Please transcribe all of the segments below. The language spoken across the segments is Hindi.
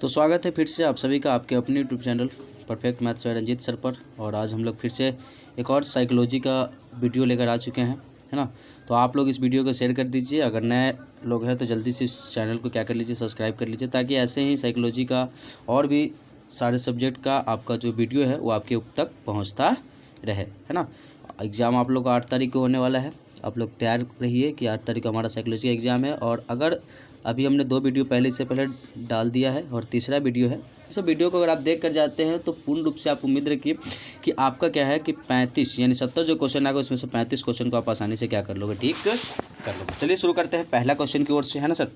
तो स्वागत है फिर से आप सभी का आपके अपने YouTube channel perfect maths by Ranjit sir पर। और आज हम लोग फिर से एक और साइकोलॉजी का वीडियो लेकर आ चुके हैं, है ना। तो आप लोग इस वीडियो को शेयर कर दीजिए, अगर नए लोग हैं तो जल्दी से इस चैनल को क्या कर लीजिए, सब्सक्राइब कर लीजिए, ताकि ऐसे ही साइकोलॉजी का और भी सारे सब्जेक्ट का आपका जो वीडियो है वो आपके तक पहुँचता रहे, है ना। एग्ज़ाम आप लोग का 8 तारीख को होने वाला है। आप लोग तैयार रहिए कि 8 तारीख को हमारा साइकोलॉजी का एग्ज़ाम है। और अगर अभी हमने 2 वीडियो पहले से पहले डाल दिया है और तीसरा वीडियो है, इस वीडियो को अगर आप देख कर जाते हैं तो पूर्ण रूप से आप उम्मीद रखिए कि आपका क्या है कि 35 यानी 70 जो क्वेश्चन आएगा उसमें से 35 क्वेश्चन को आप आसानी से क्या कर लोगे, ठीक कर लोगे। चलिए शुरू करते हैं पहला क्वेश्चन की ओर से, है ना सर।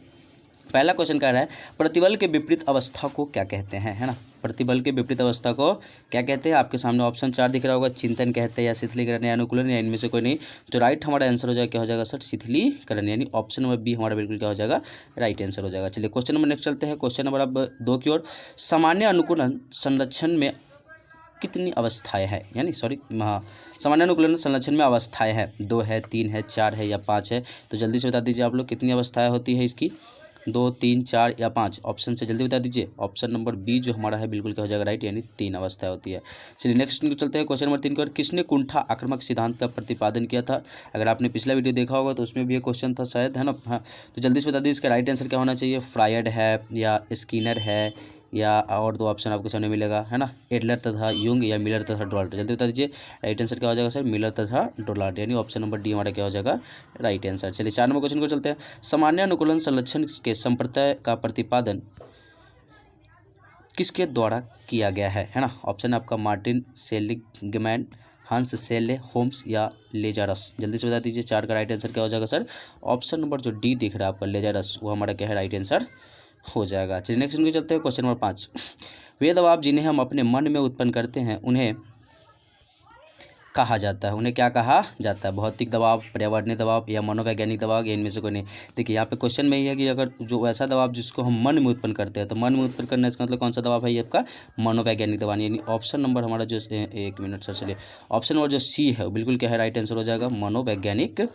पहला क्वेश्चन कह रहा है प्रतिबल के विपरीत अवस्था को क्या कहते हैं, है ना। प्रतिबल के विपरीत अवस्था को क्या कहते हैं। आपके सामने ऑप्शन 4 दिख रहा होगा, चिंतन कहते हैं या शिथिलीकरण या अनुकूलन, या इनमें से कोई नहीं। जो राइट हमारा आंसर हो जाएगा क्या हो जाएगा सर, शिथिलीकरण, यानी ऑप्शन नंबर बी हमारा बिल्कुल क्या हो जाएगा, राइट आंसर हो जाएगा। चलिए क्वेश्चन नंबर नेक्स्ट चलते हैं। क्वेश्चन नंबर अब 2 की ओर। सामान्य अनुकूलन संरक्षण में कितनी अवस्थाएं हैं, यानी हाँ, सामान्य अनुकूलन संरक्षण में अवस्थाएं हैं, 2 है, 3 है, 4 है या 5 है। तो जल्दी से बता दीजिए आप लोग कितनी अवस्थाएं होती है इसकी, 2, 3, 4 या 5। ऑप्शन से जल्दी बता दीजिए। ऑप्शन नंबर बी जो हमारा है बिल्कुल क्या हो जाएगा, राइट, यानी 3 अवस्थाएं होती है। चलिए नेक्स्ट चलते हैं। क्वेश्चन नंबर 3 की ओर। किसने कुंठा आक्रामक सिद्धांत का प्रतिपादन किया था। अगर आपने पिछला वीडियो देखा होगा तो उसमें भी ये क्वेश्चन था शायद, है ना। हाँ, तो जल्दी से बता दीजिए इसका राइट आंसर क्या होना चाहिए। फ्रायड है या स्किनर है, या और 2 ऑप्शन आपको सामने मिलेगा, है ना, एडलर तथा यूंग या मिलर तथा डोनाल्ड। जल्दी बता दीजिए राइट आंसर क्या हो जाएगा सर, मिलर तथा डोनाल्ड, यानी ऑप्शन नंबर डी हमारा क्या हो जाएगा, राइट आंसर। चलिए 4 नंबर क्वेश्चन को चलते हैं। सामान्य अनुकूलन संरक्षण के संप्रत्यय का प्रतिपादन किसके द्वारा किया गया है ना। ऑप्शन आपका मार्टिन सेलिग्मैन, हंस सेले, होम्स या लेजारस। जल्दी से बता दीजिए 4 का राइट आंसर क्या हो जाएगा सर। ऑप्शन नंबर जो डी दिख रहा है आपका लेजारस, वो हमारा क्या है, राइट आंसर हो जाएगा। चलिए नेक्स्ट उनके चलते हैं। Question number 5। वे दबाव जिन्हें हम अपने मन में उत्पन्न करते हैं उन्हें कहा जाता है, उन्हें क्या कहा जाता है। भौतिक दबाव, पर्यावरणीय दबाव या मनोवैज्ञानिक दबाव, या इनमें से कोई नहीं। देखिए यहाँ पे क्वेश्चन में ही है कि अगर जो ऐसा दबाव जिसको हम मन में उत्पन्न करते हैं, तो मन में उत्पन्न करने इसका मतलब कौन सा दबाव है, ये आपका मनोवैज्ञानिक दबाव, यानी ऑप्शन नंबर हमारा जो 1 मिनट सर, चलिए ऑप्शन नंबर जो सी है वो बिल्कुल क्या है, राइट आंसर हो जाएगा, मनोवैज्ञानिक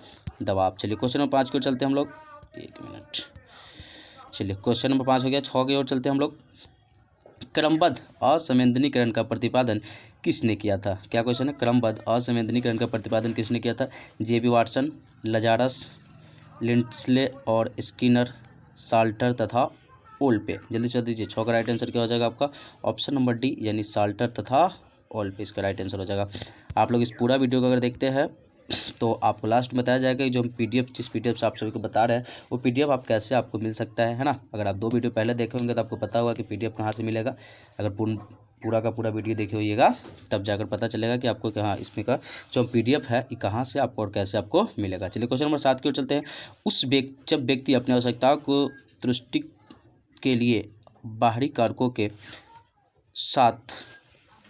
दबाव। चलिए क्वेश्चन नंबर 5 को चलते हैं हम लोग, 1 मिनट। चलिए क्वेश्चन नंबर 5 हो गया। 6 की ओर चलते हैं हम लोग। क्रमबद्ध असंवेदनीकरण का प्रतिपादन किसने किया था। क्या क्वेश्चन है, क्रमबद्ध असंवेदनीकरण का प्रतिपादन किसने किया था। जेबी वाटसन, लजारस, लिंडस्ले और स्किनर, साल्टर तथा ओल्पे। जल्दी से बता दीजिए 6 का राइट आंसर क्या हो जाएगा आपका, ऑप्शन नंबर डी, यानी साल्टर तथा ओल्पे इसका राइट आंसर हो जाएगा। आप लोग इस पूरा वीडियो को अगर देखते हैं तो आपको लास्ट में बताया जाएगा कि जो हम पीडीएफ जिस पीडीएफ से आप सभी को बता रहे हैं वो पीडीएफ आप कैसे आपको मिल सकता है ना। अगर आप 2 वीडियो पहले देखे होंगे तो आपको पता होगा कि पीडीएफ कहाँ से मिलेगा। अगर पूरा का पूरा वीडियो देखे होइएगा तब जाकर पता चलेगा कि आपको कहाँ इसमें का जो पीडीएफ है ये कहाँ से आपको और कैसे आपको मिलेगा। चलिए क्वेश्चन नंबर 7 की ओर चलते हैं। जब व्यक्ति अपनी आवश्यकताओं को तुष्टि के लिए बाहरी कारकों के साथ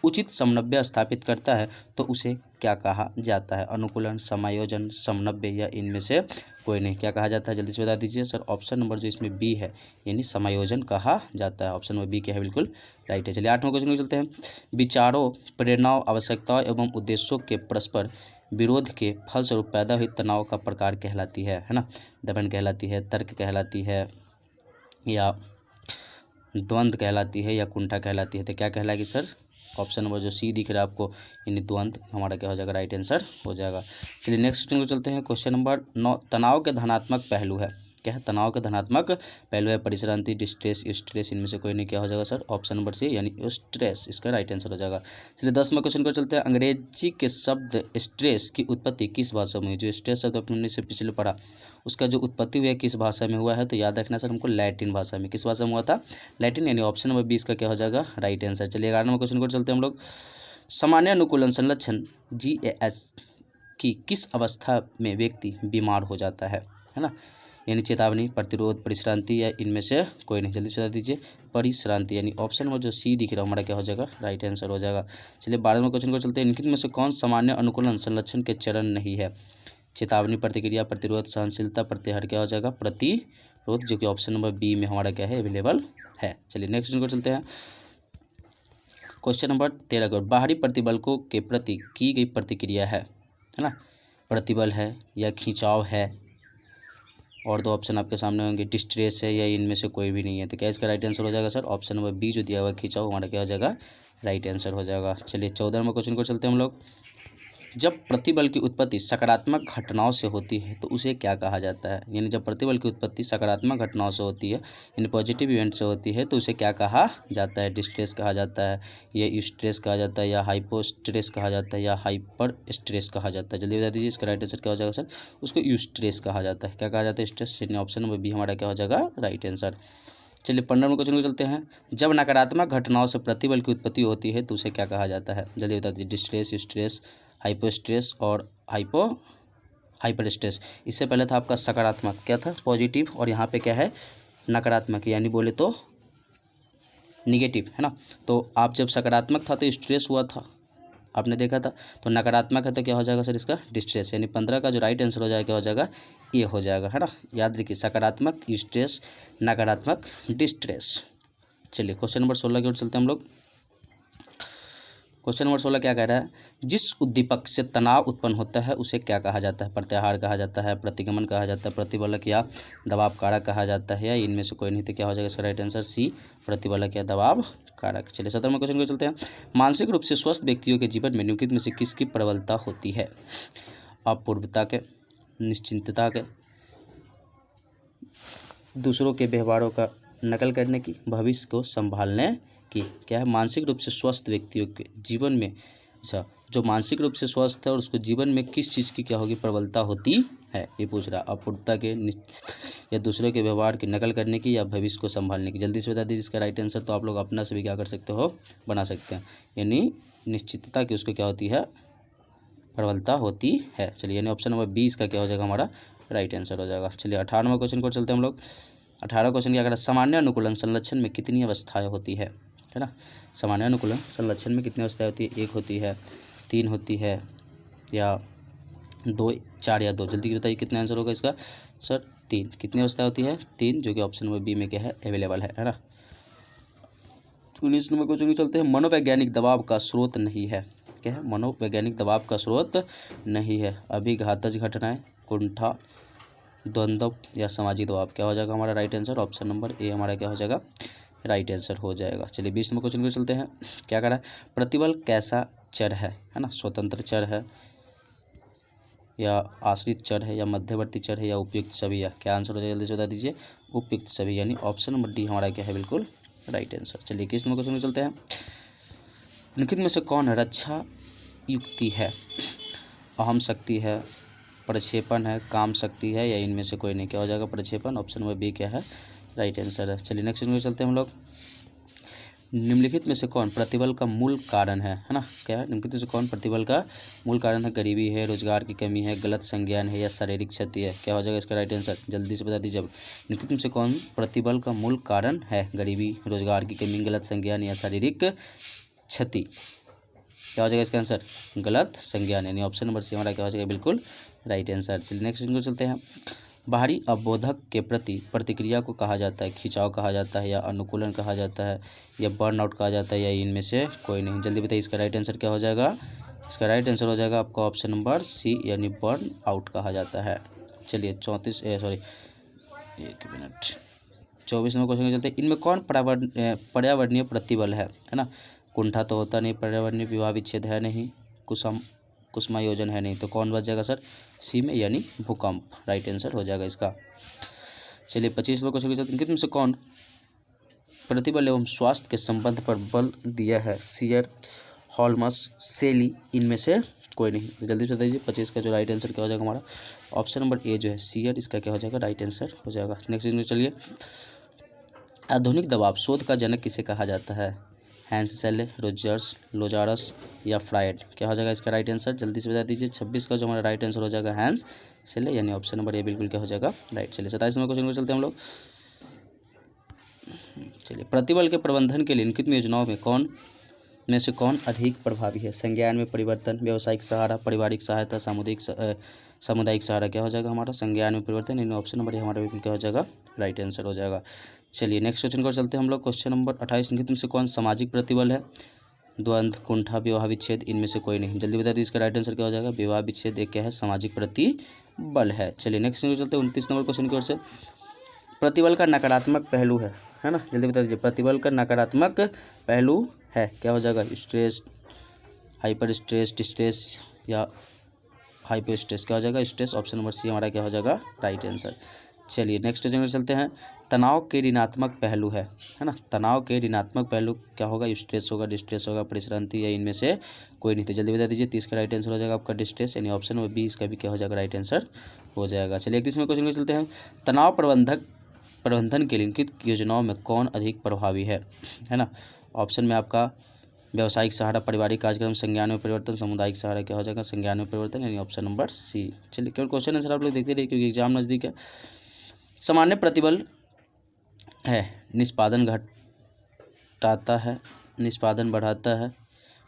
उचित समन्वय स्थापित करता है तो उसे क्या कहा जाता है। अनुकूलन, समायोजन, समन्वय या इनमें से कोई नहीं। क्या कहा जाता है, जल्दी से बता दीजिए सर। ऑप्शन नंबर जो इसमें बी है, यानी समायोजन कहा जाता है। ऑप्शन नंबर बी क्या है, बिल्कुल राइट है। चलिए 8वें क्वेश्चन को चलते हैं। विचारों, प्रेरणाओं, आवश्यकताओं एवं उद्देश्यों के परस्पर विरोध के फलस्वरूप पैदा हुई तनाव का प्रकार कहलाती है ना। दमन कहलाती है, तर्क कहलाती है, या द्वंद्व कहलाती है, या कुंठा कहलाती है। तो क्या कहलाएगी सर, ऑप्शन नंबर जो सी दिख रहा है आपको, यानी द्वंद्व हमारा क्या हो जाएगा, राइट आंसर हो जाएगा। चलिए नेक्स्ट क्वेश्चन को चलते हैं। Question number 9। तनाव के धनात्मक पहलू है, क्या है, तनाव का धनात्मक पहलू है परिश्रांति, डिस्ट्रेस, स्ट्रेस, इनमें से कोई नहीं। क्या हो जाएगा सर, ऑप्शन नंबर सी, यानी स्ट्रेस इसका राइट आंसर हो जाएगा। चलिए 10वें क्वेश्चन को चलते हैं। अंग्रेजी के शब्द स्ट्रेस की उत्पत्ति किस भाषा में हुई। जो स्ट्रेस शब्द अपने से पिछले पढ़ा उसका जो उत्पत्ति हुआ है किस भाषा में हुआ है, तो याद रखना सर हमको लैटिन भाषा में। किस भाषा में हुआ था, लैटिन, यानी ऑप्शन नंबर 20 का क्या हो जाएगा, राइट आंसर। चलिए 11वें क्वेश्चन को चलते हैं हम लोग। सामान्य अनुकूलन संलक्षण GAS की किस अवस्था में व्यक्ति बीमार हो जाता है ना, यानी चेतावनी, प्रतिरोध, परिश्रांति, या इनमें से कोई नहीं। जल्दी से बता दीजिए परिश्रांति, यानी ऑप्शन नंबर जो सी दिख रहा है हमारा क्या हो जाएगा, राइट आंसर हो जाएगा। चलिए 12वें क्वेश्चन को चलते हैं। इनके में से कौन सामान्य अनुकूलन संलक्षण के चरण नहीं है। चेतावनी, प्रतिक्रिया, प्रतिरोध, सहनशीलता, प्रत्याहार, क्या हो जाएगा, प्रतिरोध, जो कि ऑप्शन नंबर बी में हमारा क्या है, अवेलेबल है। चलिए नेक्स्ट को चलते हैं। क्वेश्चन नंबर 13 को। बाहरी प्रतिबलकों के प्रति की गई प्रतिक्रिया है ना, प्रतिबल है या खिंचाव है और दो ऑप्शन आपके सामने होंगे, डिस्ट्रेस है या इनमें से कोई भी नहीं है। तो क्या इसका राइट आंसर हो जाएगा सर? ऑप्शन नंबर बी जो दिया हुआ खिंचाव हमारा क्या हो जाएगा? राइट आंसर हो जाएगा। चलिए 14 नंबर क्वेश्चन को चलते हैं हम लोग। जब प्रतिबल की उत्पत्ति सकारात्मक घटनाओं से होती है तो उसे क्या कहा जाता है? यानी जब प्रतिबल की उत्पत्ति सकारात्मक घटनाओं से होती है, यानी पॉजिटिव इवेंट से होती है, तो उसे क्या कहा जाता है? डिस्ट्रेस कहा जाता है, या यूस्ट्रेस कहा जाता है, या हाइपोस्ट्रेस कहा जाता है, या हाइपर स्ट्रेस कहा जाता है? जल्दी बता दीजिए इसका राइट आंसर क्या हो जाएगा सर? उसको यूस्ट्रेस कहा जाता है। क्या कहा जाता है? स्ट्रेस। यानी ऑप्शन नंबर बी हमारा क्या हो जाएगा? Right answer. चलिए 15 नंबर क्वेश्चन को चलते हैं। जब नकारात्मक घटनाओं से प्रतिबल की उत्पत्ति होती है तो उसे क्या कहा जाता है? जल्दी बता दीजिए। डिस्ट्रेस, यूस्ट्रेस, हाइपोस्ट्रेस और हाइपर स्ट्रेस। इससे पहले था आपका सकारात्मक, क्या था? पॉजिटिव, और यहाँ पे क्या है? नकारात्मक, यानी बोले तो निगेटिव, है ना। तो आप जब सकारात्मक था तो स्ट्रेस हुआ था, आपने देखा था। तो नकारात्मक है तो क्या हो जाएगा सर? इसका डिस्ट्रेस। यानी 15 का जो राइट आंसर हो जाएगा क्या हो जाएगा? ए हो जाएगा, है ना। याद रखिए, सकारात्मक स्ट्रेस, नकारात्मक डिस्ट्रेस। चलिए क्वेश्चन नंबर 16 की ओर चलते हैं हम लोग। क्वेश्चन नंबर 16 क्या कह रहा है? जिस उद्दीपक से तनाव उत्पन्न होता है उसे क्या कहा जाता है? प्रत्याहार कहा जाता है, प्रतिगमन कहा जाता है, प्रतिबलक या दबाव कारक कहा जाता है, या इनमें से कोई नहीं। तो क्या हो जाएगा इसका राइट आंसर? सी, प्रतिबलक या दबाव कारक। चलिए 17वें क्वेश्चन को चलते हैं। मानसिक रूप से स्वस्थ व्यक्तियों के जीवन में निम्नलिखित में से किसकी प्रबलता होती है? अपूर्वता के, निश्चिंतता के, दूसरों के व्यवहारों का नकल करने की, भविष्य को संभालने की। क्या है? मानसिक रूप से स्वस्थ व्यक्तियों के जीवन में, अच्छा, जो मानसिक रूप से स्वस्थ है और उसको जीवन में किस चीज़ की क्या होगी? प्रबलता होती है, ये पूछ रहा है। अपूर्वता के, या दूसरों के व्यवहार की नकल करने की, या भविष्य को संभालने की। जल्दी से बता दीजिए इसका राइट आंसर। तो आप लोग अपना से भी क्या कर सकते हो? बना सकते हैं। यानी निश्चितता की उसको क्या होती है? प्रबलता होती है। चलिए, यानी ऑप्शन नंबर बी इसका क्या हो जाएगा? हमारा राइट आंसर हो जाएगा। चलिए 18वें क्वेश्चन को चलते हैं हम लोग। 18 क्वेश्चन क्या करें? सामान्य अनुकूलन संरक्षण में कितनी अवस्थाएं होती है ना। सामान्य अनुकूलन संरक्षण में कितनी अवस्थाएं होती है? 1 होती है, 3 होती है, या 2, 4 या 2? जल्दी बताइए कितना आंसर होगा इसका सर? 3। कितनी अवस्थाएं होती है? 3, जो कि ऑप्शन नंबर बी में क्या है? अवेलेबल है ना। 19 नंबर क्वेश्चन चलते हैं। मनोवैज्ञानिक दबाव का स्रोत नहीं है। क्या है? मनोवैज्ञानिक दबाव का स्रोत नहीं है। अभिघातज घटनाएं, कुंठा, द्वंद्व, या सामाजिक दबाव। क्या हो जाएगा हमारा right answer? Option number A हमारा क्या हो जाएगा? राइट आंसर हो जाएगा। चलिए 20 नंबर क्वेश्चन को चलते हैं। क्या कह रहा है? प्रतिबल कैसा चर है ना। स्वतंत्र चर है, या आश्रित चर है, या मध्यवर्ती चर है, या उपयुक्त सभी है? क्या आंसर हो जाएगा? जल्दी से बता दीजिए। उपयुक्त सभी, यानी ऑप्शन नंबर डी हमारा क्या है? बिल्कुल राइट आंसर। चलिए 21 नंबर क्वेश्चन में चलते हैं। निम्नलिखित में से कौन रक्षा युक्ति है? अहम शक्ति है, प्रक्षेपण है, काम शक्ति है, या इनमें से कोई नहीं? क्या हो जाएगा? प्रक्षेपण। ऑप्शन नंबर बी क्या है? राइट आंसर है। चलिए नेक्स्ट में चलते हैं हम लोग। निम्नलिखित में से कौन प्रतिबल का मूल कारण है ना। क्या है? निम्नलिखित में से कौन प्रतिबल का मूल कारण है? गरीबी है, रोजगार की कमी है, गलत संज्ञान है, या शारीरिक क्षति है? क्या हो जाएगा इसका राइट आंसर? जल्दी से बता दीजिए। निम्नलिखित में से कौन प्रतिबल का मूल कारण है? गरीबी, रोजगार की कमी, गलत संज्ञान, या शारीरिक क्षति? क्या हो जाएगा इसका आंसर? गलत संज्ञान, यानी ऑप्शन नंबर सी हमारा क्या हो जाएगा? बिल्कुल राइट आंसर। चलिए नेक्स्ट को चलते हैं। बाहरी अवबोधक के प्रति प्रतिक्रिया को कहा जाता है खिंचाव कहा जाता है, या अनुकूलन कहा जाता है, या बर्नआउट कहा जाता है, या इनमें से कोई नहीं? जल्दी बताइए इसका राइट आंसर क्या हो जाएगा? इसका राइट आंसर हो जाएगा आपका ऑप्शन नंबर सी, यानी बर्न आउट कहा जाता है। चलिए 24वें क्वेश्चन में चलते हैं। इनमें कौन पर्यावरणीय प्रतिबल है ना। कुंठा तो होता नहीं, पर्यावरणीय विवाह विच्छेद है नहीं, कुसुमायोजन है नहीं। तो कौन बच जाएगा सर? सी में, यानी भूकंप राइट आंसर हो जाएगा इसका। चलिए 25वें क्वेश्चन के चलते हैं। से कौन प्रतिबल एवं स्वास्थ्य के संबंध पर बल दिया है? सियर, हॉल्मस, सेली, इनमें से कोई नहीं? जल्दी से बताइए 25 का जो राइट आंसर क्या हो जाएगा हमारा? ऑप्शन नंबर ए जो है सियर, इसका क्या हो जाएगा? राइट आंसर हो जाएगा। नेक्स्ट चलिए। आधुनिक दबाव शोध का जनक किसे कहा जाता है? हैंस सेले, रोजर्स, लोजारस, या फ्रायड? क्या हो जाएगा इसका राइट आंसर? जल्दी से बता दीजिए। 26 का जो हमारा राइट आंसर हो जाएगा हैंस सेले, यानी ऑप्शन नंबर ए बिल्कुल क्या हो जाएगा? राइट। चलिए 27वें क्वेश्चन को चलते हैं हम लोग। चलिए, प्रतिबल के प्रबंधन के लिए निम्नलिखित योजनाओं में से कौन अधिक प्रभावी है? संज्ञान में परिवर्तन, व्यावसायिक सहारा, पारिवारिक सहायता, सामुदायिक सहारा? क्या हो जाएगा हमारा? संज्ञान में परिवर्तन, यानी ऑप्शन नंबर ए हमारा बिल्कुल क्या हो जाएगा? राइट आंसर हो जाएगा। चलिए नेक्स्ट क्वेश्चन को चलते हैं हम लोग। Question number 28। निम्नलिखित में से कौन सामाजिक प्रतिबल है? द्वंद्व, कुंठा, विवाह विच्छेद, इनमें से कोई नहीं? जल्दी बता दीजिए इसका राइट आंसर क्या हो जाएगा? विवाह विच्छेद एक क्या है? सामाजिक प्रतिबल बल है। चलिए नेक्स्ट क्वेश्चन चलते हैं 29 नंबर क्वेश्चन की ओर से। प्रतिबल का नकारात्मक पहलू है ना, जल्दी बता दीजिए। प्रतिबल का नकारात्मक पहलू है, क्या हो जाएगा? स्ट्रेस, हाइपर स्ट्रेस, डिस्ट्रेस या हाइपर स्ट्रेस, क्या हो जाएगा? स्ट्रेस। ऑप्शन नंबर सी हमारा क्या हो जाएगा? Right answer. चलिए नेक्स्ट क्वेश्चन में चलते हैं। तनाव के ऋणात्मक पहलू है ना, तनाव के ऋणात्मक पहलू क्या होगा? स्ट्रेस होगा, डिस्ट्रेस होगा, परिश्रांति, या इनमें से कोई नहीं। तो जल्दी बता दीजिए। 30 का राइट आंसर हो जाएगा आपका डिस्ट्रेस, यानी ऑप्शन नंबर बी इसका भी क्या हो जाएगा? राइट आंसर हो जाएगा। चलिए 31वें क्वेश्चन में चलते हैं। तनाव प्रबंधन के लिए लिखित योजनाओं में कौन अधिक प्रभावी है ना? ऑप्शन में आपका व्यावसायिक सहारा, पारिवारिक कार्यक्रम, संज्ञान में परिवर्तन, सामुदायिक सहारा, क्या हो जाएगा? संज्ञान में परिवर्तन, यानी ऑप्शन नंबर सी। चलिए केवल क्वेश्चन आंसर आप लोग देखते रहिए क्योंकि एग्जाम नज़दीक है। सामान्य प्रतिबल है, निष्पादन घटाता है, निष्पादन बढ़ाता है,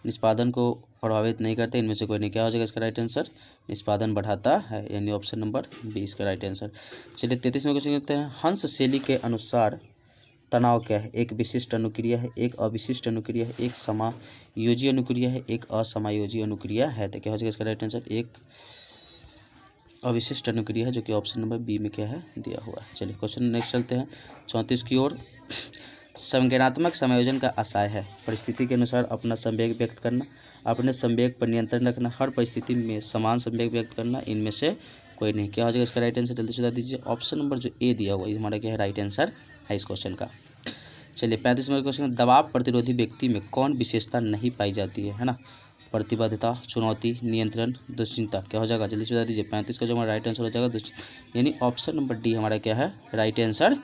निष्पादन को प्रभावित नहीं करते, इनमें से कोई नहीं। क्या हो जाएगा इसका राइट आंसर? निष्पादन बढ़ाता है, यानी ऑप्शन नंबर 20 का राइट आंसर। चलिए 33वें क्वेश्चन करते हैं। हंस शैली के अनुसार तनाव क्या है? एक विशिष्ट अनुक्रिया है, एक अविशिष्ट अनुक्रिया है, एक समायोजी अनुक्रिया है, एक असमायोजी अनुक्रिया है। तो क्या हो जाएगा इसका राइट आंसर? एक अविशिष्ट अनुक्रिया है, जो कि ऑप्शन नंबर बी में क्या है? दिया हुआ है। चलिए क्वेश्चन नेक्स्ट चलते हैं 34 की ओर। संज्ञानात्मक समायोजन का आशय है परिस्थिति के अनुसार अपना संवेग व्यक्त करना, अपने संवेग पर नियंत्रण रखना, हर परिस्थिति में समान संवेग व्यक्त करना, इनमें से कोई नहीं। क्या हो जाएगा इसका राइट आंसर? जल्दी से बता दीजिए। ऑप्शन नंबर जो ए दिया हुआ है हमारा क्या है? राइट आंसर है इस क्वेश्चन का। चलिए 35 नंबर क्वेश्चन। दबाव प्रतिरोधी व्यक्ति में कौन विशेषता नहीं पाई जाती है ना? प्रतिबद्धता, चुनौती, नियंत्रण, दुश्चिंता, क्या हो जाएगा? जल्दी से बता दीजिए। 35 का जो हमारा राइट आंसर हो जाएगा दुश्चिंता, यानी ऑप्शन नंबर डी हमारा क्या है? राइट आंसर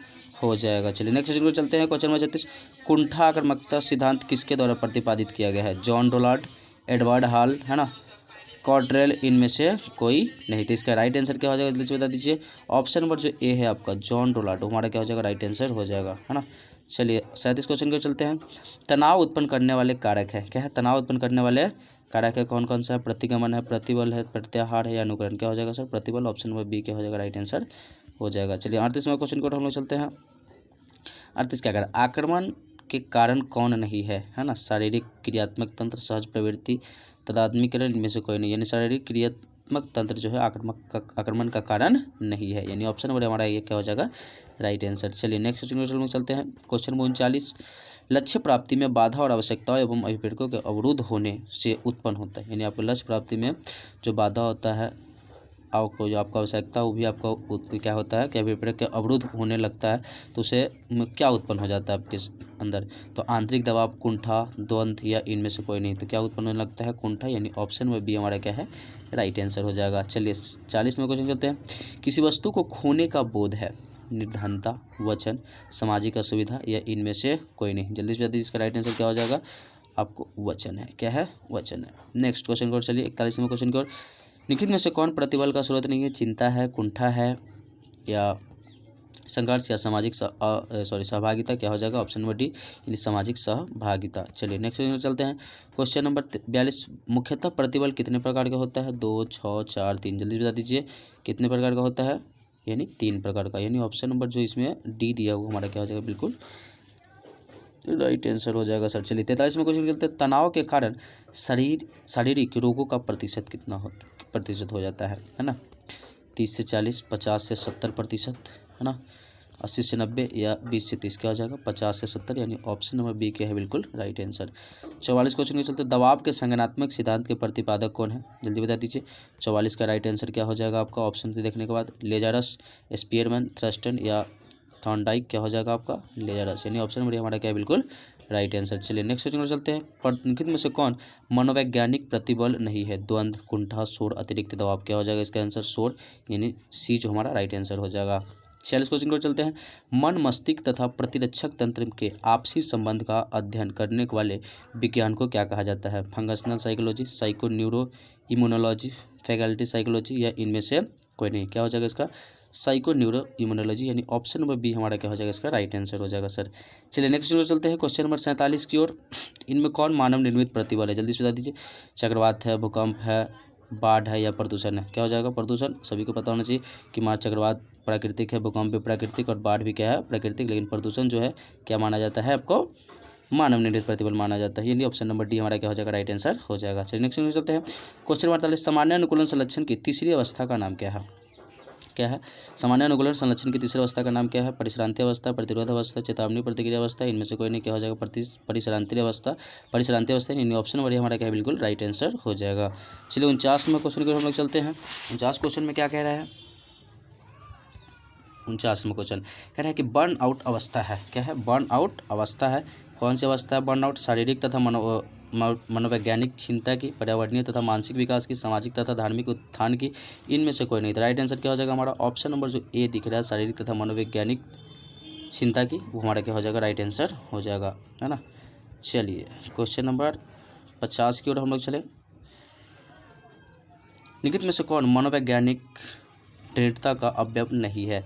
हो जाएगा। चलिए नेक्स्ट क्वेश्चन को चलते हैं। Question number 36। कुंठा आक्रामकता सिद्धांत किसके द्वारा प्रतिपादित किया गया है? जॉन डोनाल्ड, एडवर्ड हॉल, है ना, कॉटरेल, इनमें से कोई नहीं। तो इसका राइट आंसर क्या हो जाएगा? जल्दी से बता दीजिए। ऑप्शन नंबर जो ए है आपका जॉन डोनाल्ड, हमारा क्या हो जाएगा? राइट आंसर हो जाएगा, है ना। चलिए 37 क्वेश्चन को चलते हैं। तनाव उत्पन्न करने वाले कारक है, क्या है? तनाव उत्पन्न करने वाले कारक है कौन कौन सा है? प्रतिगमन है, प्रतिबल है, प्रत्याहार है, या अनुकरण। क्या हो जाएगा सर? प्रतिबल। ऑप्शन नंबर बी क्या हो जाएगा? राइट आंसर हो जाएगा। चलिए 38वें क्वेश्चन को हम लोग चलते हैं। 38 क्या कर? आक्रमण के कारण कौन नहीं है ना? शारीरिक, क्रियात्मक तंत्र, सहज प्रवृत्ति, तदात्मीकरण, इनमें से कोई नहीं। यानी शारीरिक क्रियात्मक तंत्र जो है आक्रमण का कारण नहीं है, यानी ऑप्शन नंबर हमारा ये क्या हो जाएगा? Right answer. चलिए नेक्स्ट क्वेश्चन में चलते हैं। क्वेश्चन 39। लक्ष्य प्राप्ति में बाधा और आवश्यकताओं एवं अभिप्रेरकों के अवरुद्ध होने से उत्पन्न होता है, यानी आपको लक्ष्य प्राप्ति में जो बाधा होता है, आपको जो आपका आवश्यकता वो भी आपका क्या होता है कि अभिप्रेरक के अवरुद्ध होने लगता है, तो उसे क्या उत्पन्न हो जाता है आपके अंदर? तो आंतरिक दबाव, कुंठा, द्वंद्व, या इनमें से कोई नहीं। तो क्या उत्पन्न होने लगता है? कुंठा, यानी ऑप्शन में बी हमारा क्या है? राइट आंसर हो जाएगा। चलिए 40वें क्वेश्चन चलते हैं। किसी वस्तु को खोने का बोध है, निर्धनता, वचन, सामाजिक असुविधा, या इनमें से कोई नहीं। जल्दी से जल्दी इसका राइट आंसर क्या हो जाएगा? आपको वचन है, क्या है? वचन है। नेक्स्ट क्वेश्चन को चलिए 41वें क्वेश्चन की ओर। निम्नलिखित में से कौन प्रतिबल का स्रोत नहीं है? चिंता है, कुंठा है, या संघर्ष, या सामाजिक सहभागिता, क्या हो जाएगा? ऑप्शन नंबर डी, यानी सामाजिक सहभागिता। चलिए नेक्स्ट क्वेश्चन चलते हैं। Question number 42। मुख्यतः प्रतिबल कितने प्रकार का होता है? 2, 6, 4, 3। जल्दी बता दीजिए कितने प्रकार का होता है? यानी 3 प्रकार का, यानी ऑप्शन नंबर जो इसमें डी दिया हुआ हमारा क्या हो जाएगा? बिल्कुल राइट आंसर हो जाएगा सर। चलिए 43वें क्वेश्चन चलते हैं। तनाव के कारण शारीरिक रोगों का प्रतिशत कितना हो जाता है ना? 30 से 40, 50 से 70%, है ना, 80 से 90, या 20 से 30। क्या हो जाएगा? 50 से 70, यानी ऑप्शन नंबर बी क्या है? बिल्कुल राइट आंसर। 44 क्वेश्चन के चलते दबाव के संज्ञानात्मक सिद्धांत के प्रतिपादक कौन है? जल्दी बता दीजिए। 44 का राइट आंसर क्या हो जाएगा आपका? ऑप्शन से देखने के बाद लेजारस, स्पीयरमैन, थ्रस्टन, या थॉर्नडाइक, क्या हो जाएगा आपका? लेजारस, यानी ऑप्शन नंबर हमारा क्या है? बिल्कुल राइट आंसर। चलिए नेक्स्ट क्वेश्चन चलते हैं। निम्नलिखित में से कौन मनोवैज्ञानिक प्रतिबल नहीं है? द्वंद्व, कुंठा, शोर, अतिरिक्त दबाव। क्या हो जाएगा इसका आंसर? शोर, यानी सी जो हमारा राइट आंसर हो जाएगा। 46 क्वेश्चन को चलते हैं। मन, मस्तिष्क तथा प्रतिरक्षक तंत्र के आपसी संबंध का अध्ययन करने वाले विज्ञान को क्या कहा जाता है? Functional psychology, psycho neuro immunology, faculty psychology, या इनमें से कोई नहीं। क्या हो जाएगा इसका? साइको न्यूरो इम्यूनोलॉजी, यानी ऑप्शन नंबर बी हमारा क्या हो जाएगा? इसका राइट आंसर हो जाएगा सर। चलिए नेक्स्ट क्वेश्चन चलते हैं। क्वेश्चन नंबर 47 की ओर। इनमें कौन मानव निर्मित प्रतिबल है? जल्दी से बता दीजिए। चक्रवात है, भूकंप है, बाढ़ है, या प्रदूषण है? क्या हो जाएगा? प्रदूषण। सभी को पता होना चाहिए कि चक्रवात प्राकृतिक है, भूकंप भी प्राकृतिक, और बाढ़ भी क्या है? प्राकृतिक। लेकिन प्रदूषण जो है क्या माना जाता है आपको? मानव निर्मित प्रतिबल माना जाता है, यानी ऑप्शन नंबर डी हमारा क्या हो जाएगा? राइट आंसर हो जाएगा। चलिए नेक्स्ट चलते हैं। क्वेश्चन 48। सामान्य अनुकूलन संलक्षण की तीसरी अवस्था का नाम क्या है? क्या है? सामान्य अनुकूलन संरक्षण की तीसरी अवस्था का नाम क्या है? परिश्रांति अवस्था, प्रतिरोध अवस्था, चेतावनी प्रतिक्रिया अवस्था, इनमें से कोई नहीं। क्या हो जाएगा? परिश्रांति अवस्था। परिश्रांति अवस्था यानी ऑप्शन नंबर हमारा क्या है? बिल्कुल राइट आंसर हो जाएगा। चलिए 49वें क्वेश्चन की ओर हम लोग चलते हैं। 49 क्वेश्चन में क्या कह रहा है? 49वां क्वेश्चन कह रहा है कि बर्न आउट अवस्था है। क्या है? बर्न आउट अवस्था है। कौन सी अवस्था है बर्न आउट? शारीरिक तथा मनोवैज्ञानिक चिंता की, पर्यावरणीय तथा मानसिक विकास की, सामाजिक तथा धार्मिक उत्थान की, इनमें से कोई नहीं। तो राइट आंसर क्या हो जाएगा हमारा? ऑप्शन नंबर जो ए दिख रहा है, शारीरिक तथा मनोवैज्ञानिक चिंता की, वो हमारा क्या हो जाएगा? राइट आंसर हो जाएगा, है ना। चलिए क्वेश्चन नंबर 50 की ओर हम लोग चले। निम्नलिखित में से कौन मनोवैज्ञानिक दृढ़ता का अवयव नहीं है?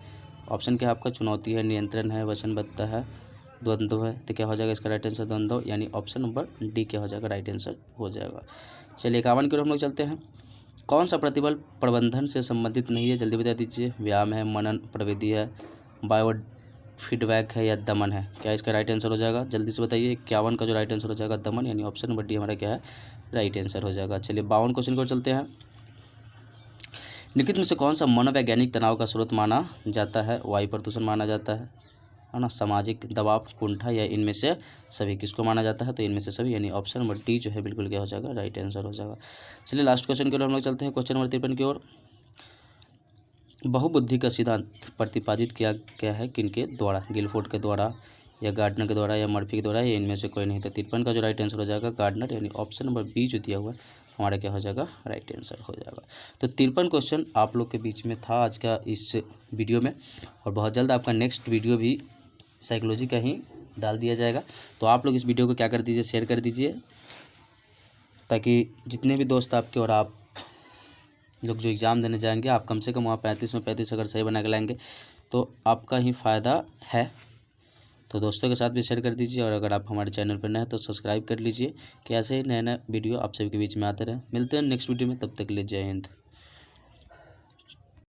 ऑप्शन क्या है आपका? चुनौती है, नियंत्रण है, वचनबद्धता है, द्वंद्व है। तो क्या हो जाएगा इसका राइट आंसर? द्वंद्व यानी ऑप्शन नंबर डी क्या हो जाएगा? राइट आंसर हो जाएगा। चलिए 51 की ओर हम लोग चलते हैं। कौन सा प्रतिबल प्रबंधन से संबंधित नहीं है? जल्दी बता दीजिए। व्यायाम है, मनन प्रविधि है, बायो फीडबैक है या दमन है? क्या इसका राइट आंसर हो जाएगा? जल्दी से बताइए। 51 का जो राइट आंसर हो जाएगा दमन यानी ऑप्शन नंबर डी हमारा क्या है? राइट आंसर हो जाएगा। चलिए 52 क्वेश्चन की ओर चलते हैं। निम्नलिखित में से कौन सा मनोवैज्ञानिक तनाव का स्रोत माना जाता है? वायु प्रदूषण माना जाता है ना, सामाजिक दबाव, कुंठा या इनमें से सभी? किसको माना जाता है? तो इनमें से सभी यानी ऑप्शन नंबर डी जो है बिल्कुल क्या हो जाएगा? राइट आंसर हो जाएगा। चलिए लास्ट क्वेश्चन की ओर हम लोग चलते हैं। क्वेश्चन नंबर 53 की ओर। बहुबुद्धि का सिद्धांत प्रतिपादित किया गया है किनके द्वारा? गिलफोर्ड के द्वारा या गार्डनर के द्वारा या मर्फी के द्वारा या इनमें से कोई नहीं। तो 53 का जो राइट आंसर हो जाएगा गार्डनर यानी ऑप्शन नंबर बी जो दिया हुआ है हमारा क्या हो जाएगा? राइट आंसर हो जाएगा। तो 53 क्वेश्चन आप लोग के बीच में था आज का इस वीडियो में, और बहुत जल्द आपका नेक्स्ट वीडियो भी साइकोलॉजी का ही डाल दिया जाएगा। तो आप लोग इस वीडियो को क्या कर दीजिए? शेयर कर दीजिए, ताकि जितने भी दोस्त आपके और आप लोग जो एग्ज़ाम देने जाएंगे, आप कम से कम वहाँ 35 में 35 अगर सही बना के लाएंगे तो आपका ही फ़ायदा है। तो दोस्तों के साथ भी शेयर कर दीजिए, और अगर आप हमारे चैनल पर नए हैं तो सब्सक्राइब कर लीजिए कि ऐसे ही नए नए वीडियो आप सभी के बीच में आते रहे। मिलते हैं नेक्स्ट वीडियो में, तब तक के लिए जय हिंद।